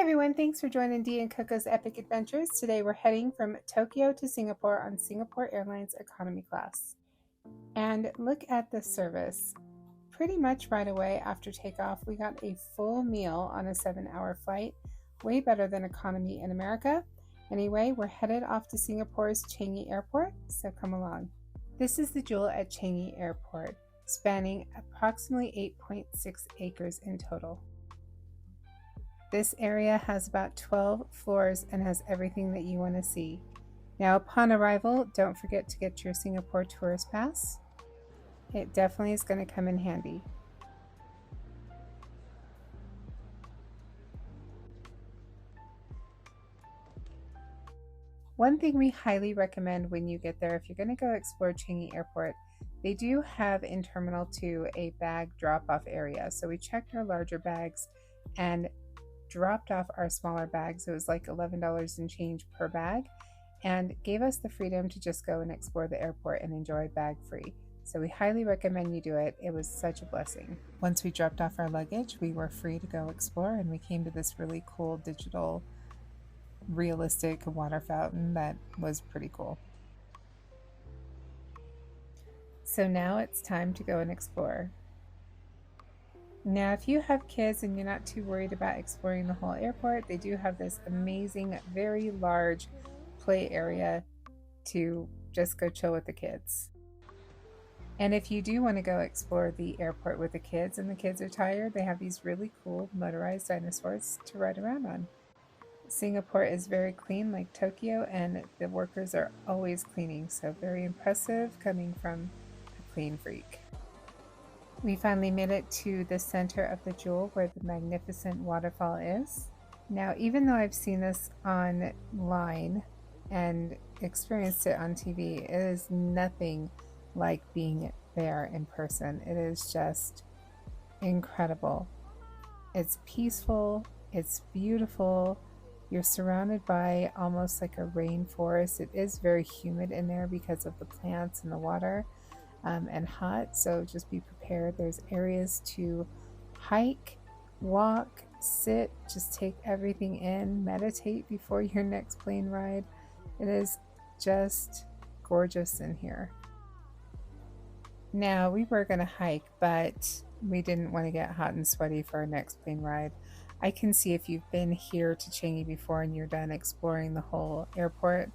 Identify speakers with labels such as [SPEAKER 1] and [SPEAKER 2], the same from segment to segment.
[SPEAKER 1] everyone, thanks for joining Dee and Coco's Epic Adventures. Today we're heading from Tokyo to Singapore on Singapore Airlines economy class. And look at the service. Pretty much right away after takeoff, we got a full meal on a 7-hour flight, way better than economy in America. Anyway, we're headed off to Singapore's Changi Airport, so come along. This is the Jewel at Changi Airport, spanning approximately 8.6 acres in total. This area has about 12 floors and has everything that you want to see. Now, upon arrival, don't forget to get your Singapore tourist pass. It definitely is going to come in handy. One thing we highly recommend when you get there, if you're going to go explore Changi Airport, they do have in Terminal 2 a bag drop-off area. So we checked our larger bags and dropped off our smaller bags. It was like $11 and change per bag, and gave us the freedom to just go and explore the airport and enjoy bag free. So we highly recommend you do it. It was such a blessing. Once we dropped off our luggage, we were free to go explore, and we came to this really cool digital realistic water fountain that was pretty cool. So now it's time to go and explore. Now, if you have kids and you're not too worried about exploring the whole airport, they do have this amazing, very large play area to just go chill with the kids. And if you do want to go explore the airport with the kids and the kids are tired, they have these really cool motorized dinosaurs to ride around on. Singapore is very clean like Tokyo, and the workers are always cleaning, so very impressive coming from a clean freak. We finally made it to the center of the Jewel where the magnificent waterfall is. Now, even though I've seen this online and experienced it on TV, it is nothing like being there in person. It is just incredible. It's peaceful, it's beautiful. You're surrounded by almost like a rainforest. It is very humid in there because of the plants and the water. And hot, so just be prepared. There's areas to hike, walk, sit, just take everything in, meditate before your next plane ride. It is just gorgeous in here. Now, we were going to hike, but we didn't want to get hot and sweaty for our next plane ride. I can see if you've been here to Changi before and you're done exploring the whole airport,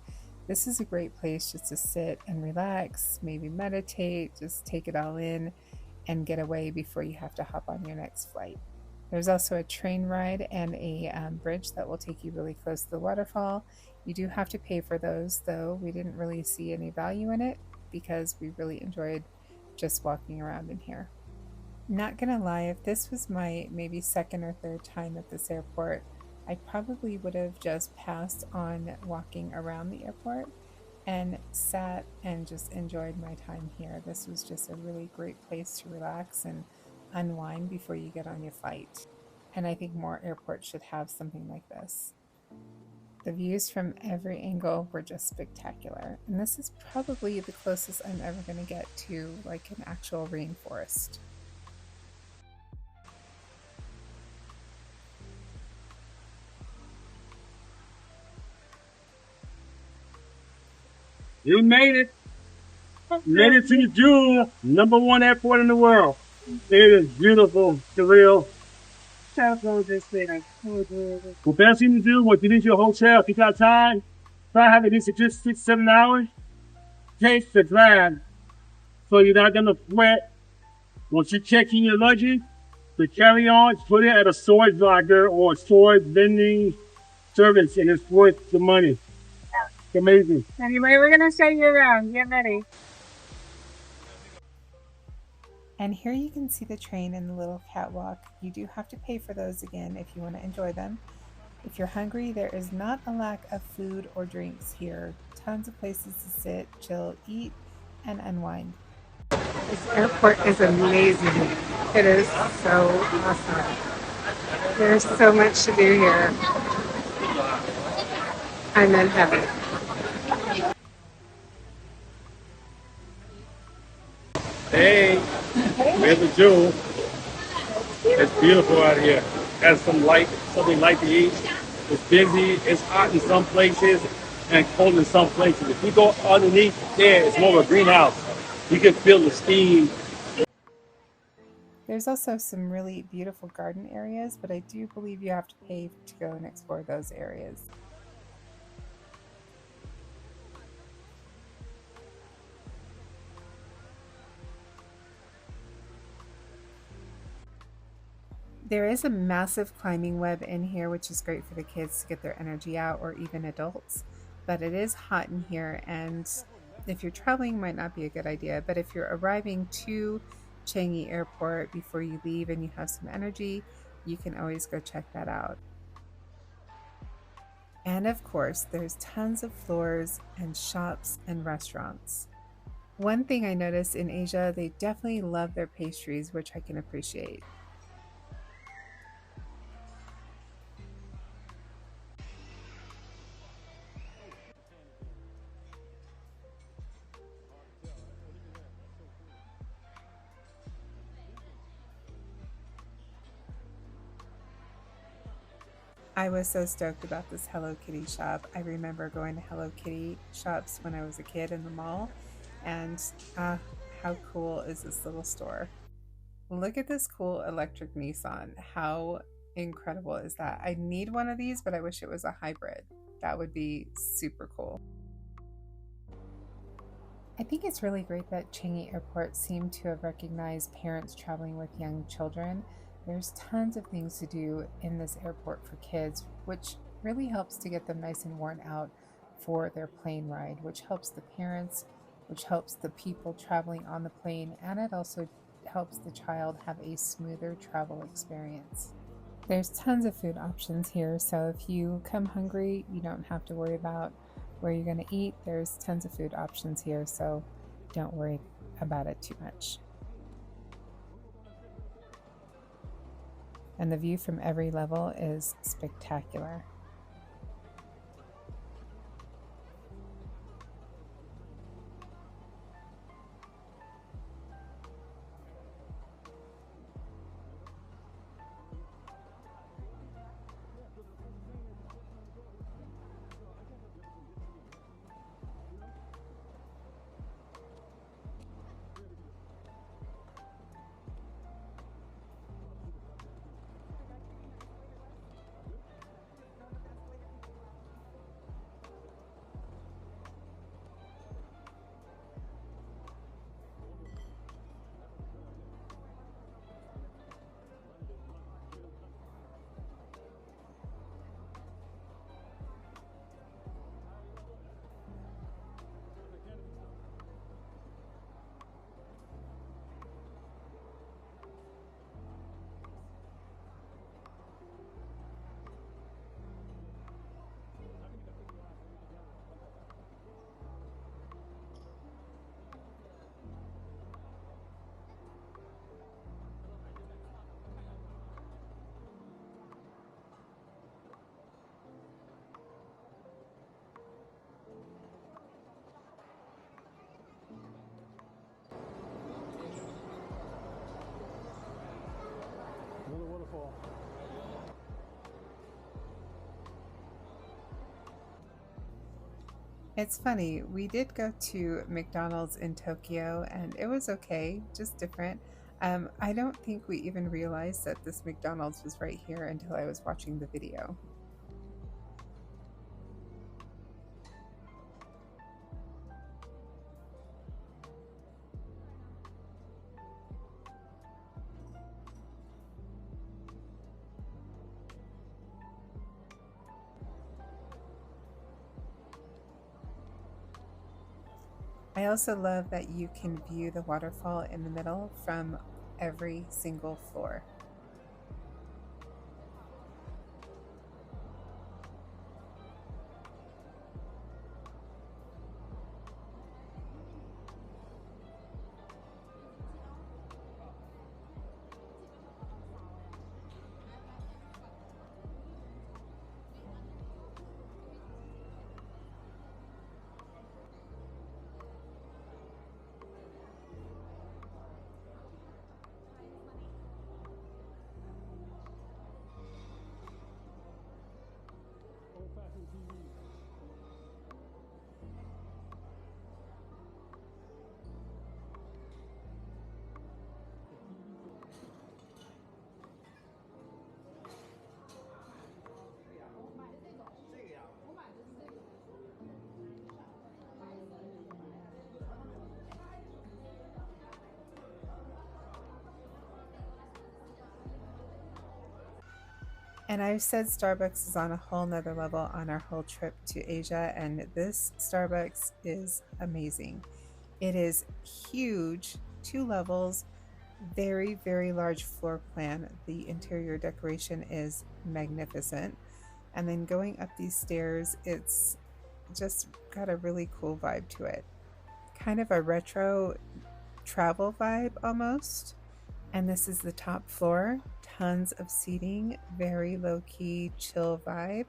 [SPEAKER 1] this is a great place just to sit and relax, maybe meditate, just take it all in and get away before you have to hop on your next flight. There's also a train ride and a bridge that will take you really close to the waterfall. You do have to pay for those, though. We didn't really see any value in it because we really enjoyed just walking around in here. Not gonna lie, if this was my maybe second or third time at this airport, I probably would have just passed on walking around the airport and sat and just enjoyed my time here. This was just a really great place to relax and unwind before you get on your flight. And I think more airports should have something like this. The views from every angle were just spectacular. And this is probably the closest I'm ever going to get to like an actual rainforest.
[SPEAKER 2] You made it. Made it to the Jewel, #1 airport in the world. It is beautiful, surreal. Well, best thing to do once you reach your hotel, if you got time, try having this for just 6-7 hours. Take the drive so you're not gonna sweat. Once you check in your luggage, the carry-on, put it at a storage locker or a storage vending service, and it's worth the money. Amazing.
[SPEAKER 3] Anyway, we're gonna show you around. Get ready.
[SPEAKER 1] And here you can see the train and the little catwalk. You do have to pay for those again if you want to enjoy them. If you're hungry, there is not a lack of food or drinks here. Tons of places to sit, chill, eat, and unwind.
[SPEAKER 3] This airport is amazing. It is so awesome. There's so much to do here. I'm in heaven.
[SPEAKER 2] Hey, we're the Jewel. It's beautiful out here. Got some light, something light to eat. It's busy, it's hot in some places, and cold in some places. If you go underneath there, it's more of a greenhouse. You can feel the steam.
[SPEAKER 1] There's also some really beautiful garden areas, but I do believe you have to pay to go and explore those areas. There is a massive climbing web in here, which is great for the kids to get their energy out, or even adults. But it is hot in here, and if you're traveling, might not be a good idea. But if you're arriving to Changi Airport before you leave and you have some energy, you can always go check that out. And of course, there's tons of floors and shops and restaurants. One thing I noticed in Asia, they definitely love their pastries, which I can appreciate. I was so stoked about this Hello Kitty shop. I remember going to Hello Kitty shops when I was a kid in the mall, and how cool is this little store? Look at this cool electric Nissan. How incredible is that? I need one of these, but I wish it was a hybrid. That would be super cool. I think it's really great that Changi Airport seemed to have recognized parents traveling with young children. There's tons of things to do in this airport for kids, which really helps to get them nice and worn out for their plane ride, which helps the parents, which helps the people traveling on the plane, and it also helps the child have a smoother travel experience. There's tons of food options here, so if you come hungry, you don't have to worry about where you're going to eat. There's tons of food options here, so don't worry about it too much. And the view from every level is spectacular.
[SPEAKER 2] Another waterfall.
[SPEAKER 1] It's funny, we did go to McDonald's in Tokyo and it was okay, just different. I don't think we even realized that this McDonald's was right here until I was watching the video. I also love that you can view the waterfall in the middle from every single floor. And I've said Starbucks is on a whole nother level on our whole trip to Asia, and this Starbucks is amazing. It is huge, 2 levels, very, very large floor plan. The interior decoration is magnificent. And then going up these stairs, it's just got a really cool vibe to it. Kind of a retro travel vibe almost. And this is the top floor. Tons of seating, very low key, chill vibe.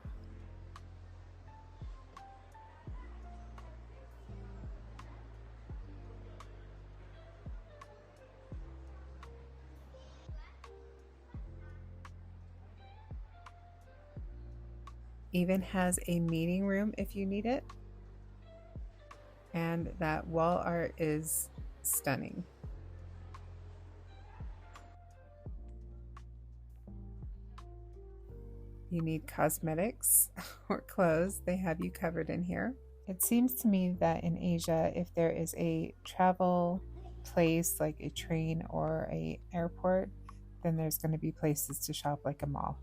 [SPEAKER 1] Even has a meeting room if you need it. And that wall art is stunning. You need cosmetics or clothes, they have you covered in here. It seems to me that in Asia, if there is a travel place like a train or a airport, then there's going to be places to shop like a mall.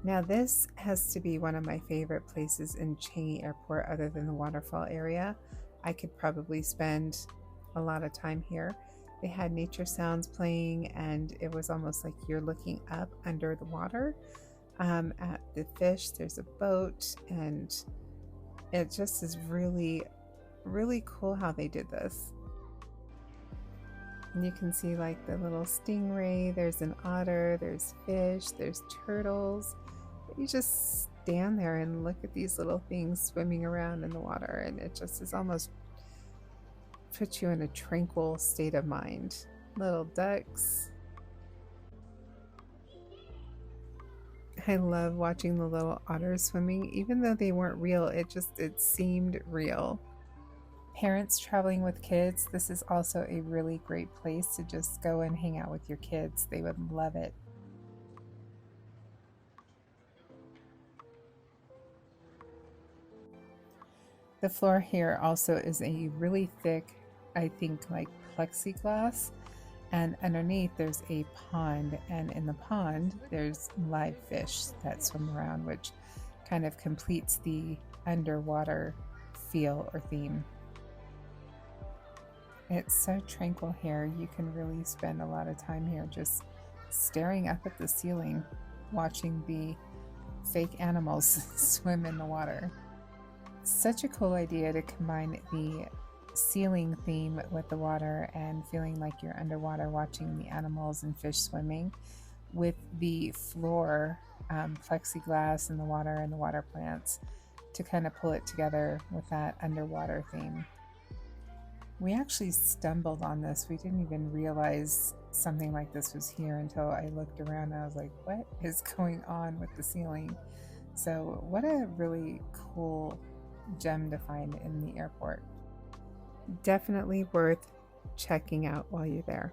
[SPEAKER 1] Now this has to be one of my favorite places in Changi Airport other than the waterfall area. I could probably spend a lot of time here. They had nature sounds playing and it was almost like you're looking up under the water at the fish. There's a boat and it just is really, really cool how they did this. And you can see like the little stingray, there's an otter, there's fish, there's turtles. You just stand there and look at these little things swimming around in the water, and it just is almost puts you in a tranquil state of mind. Little ducks. I love watching the little otters swimming, even though they weren't real, it seemed real. Parents traveling with kids, this is also a really great place to just go and hang out with your kids. They would love it. The floor here also is a really thick, I think like plexiglass, and underneath there's a pond, and in the pond there's live fish that swim around, which kind of completes the underwater feel or theme. It's so tranquil here. You can really spend a lot of time here just staring up at the ceiling, watching the fake animals swim in the water. Such a cool idea to combine the ceiling theme with the water and feeling like you're underwater watching the animals and fish swimming with the floor plexiglass and the water plants to kind of pull it together with that underwater theme. We actually stumbled on this. We didn't even realize something like this was here until I looked around and I was like, what is going on with the ceiling? So what a really cool gem to find in the airport. Definitely worth checking out while you're there.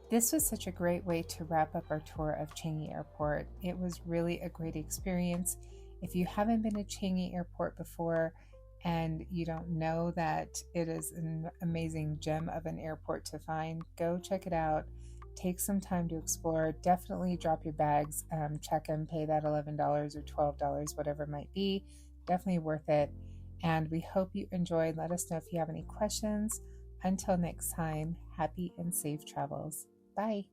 [SPEAKER 1] This was such a great way to wrap up our tour of Changi Airport. It was really a great experience. If you haven't been to Changi Airport before and you don't know that it is an amazing gem of an airport to find, go check it out. Take some time to explore. Definitely drop your bags, check them, pay that $11 or $12, whatever it might be. Definitely worth it. And we hope you enjoyed. Let us know if you have any questions. Until next time, happy and safe travels. Bye.